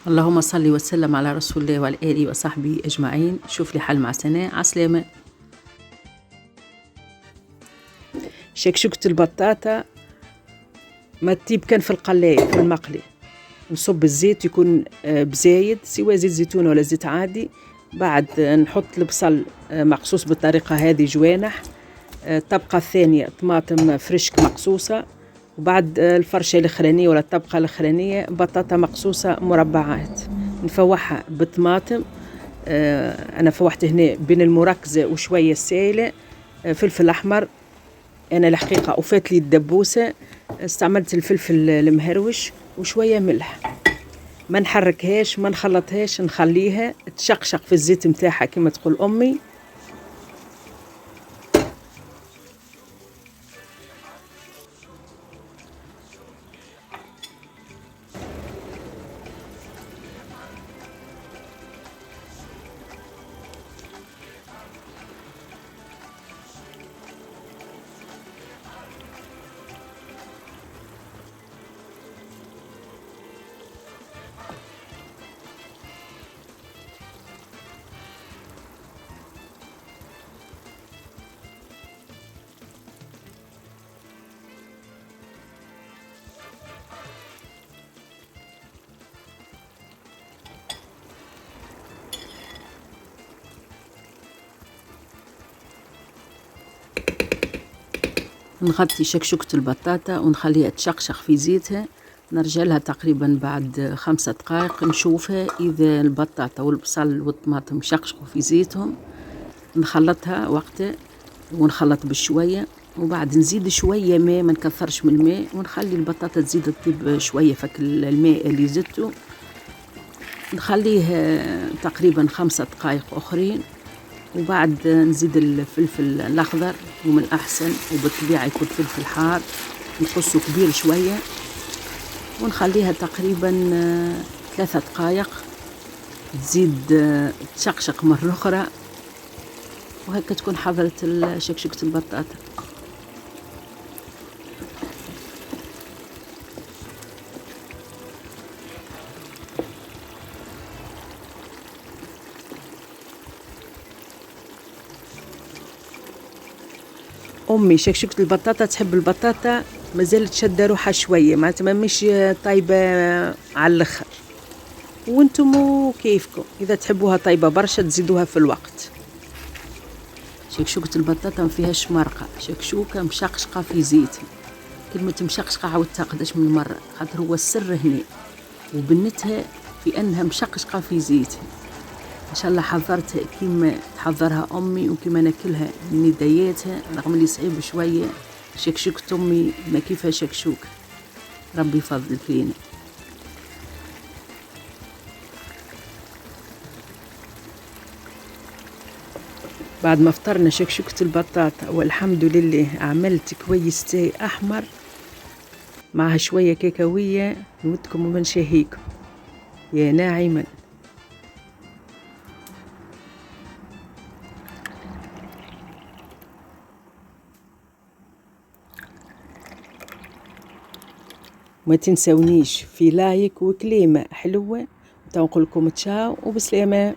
اللهم صل وسلم على رسول الله وعلى آله وصحبه أجمعين. شوف لي حل مع سناء عسلامة. شكشوكة البطاطا ما تطيب كان في القلاية في المقلي، نصب الزيت يكون بزايد سواء زيت زيتون ولا زيت عادي. بعد نحط البصل مقصوص بالطريقة هذه جوانح. الطبقة الثانية طماطم فريشك مقصوصة، وبعد الفرشة الأخرانية ولا الطبقة الأخرانية بطاطا مقصوصة مربعات نفوحها بالطماطم. أنا فوحت هنا بين المركزة وشوية السائلة. فلفل أحمر، أنا الحقيقة وفات لي الدبوسة استعملت الفلفل المهروش وشوية ملح. ما نحركهاش ما نخلطهاش، نخليها تشقشق في الزيت متاعها كما تقول أمي. نغطي شكشوكة البطاطا ونخليها تشقشق في زيتها. نرجع لها تقريبا بعد 5 دقائق نشوفها إذا البطاطا والبصل والطماطم شقشقوا في زيتهم. نخلطها وقتها ونخلط بشوية، وبعد نزيد شوية ماء، ما نكثرش من الماء، ونخلي البطاطا تزيد تطيب شوية فك الماء اللي زدته. نخليه تقريبا 5 دقائق أخرين، وبعد نزيد الفلفل الأخضر ومن الأحسن وبالطبيعة يكون فلفل حار نقصه كبير شوية، ونخليها تقريبا 3 دقائق تزيد تشقشق مرة أخرى، وهكا تكون حضرت شكشوكة البطاطا. أمي شكشوكة البطاطا تحب البطاطا مازالت شادة روحها شوية، معناتها مش طايبة على الآخر، وانتم كيفكم إذا تحبوها طيبة برشا تزيدوها في الوقت. شكشوكة البطاطا ما فيهاش مرقة، شكشوكة مشقشقة في زيتها. كلمة مشقشقة عاودتها قداش من مرة، خاطر هو السر هنا وبنتها في أنها مشقشقة في زيتها. إن شاء الله حضرتها كيما تحضرها أمي وكيما ناكلها من يدياتها، رغم اللي صعيب شوية. شكشوكة أمي ما كيفها شكشوكة، ربي يفضل فينا. بعد ما فطرنا شكشوكة البطاطا والحمد لله عملت كويس تاي أحمر معها شوية كاكاوية نودكم ومن شهيكم يا ناعما. ما تنسونيش في لايك وكلمة حلوة، وتنقول لكم تشاو وبسلامة.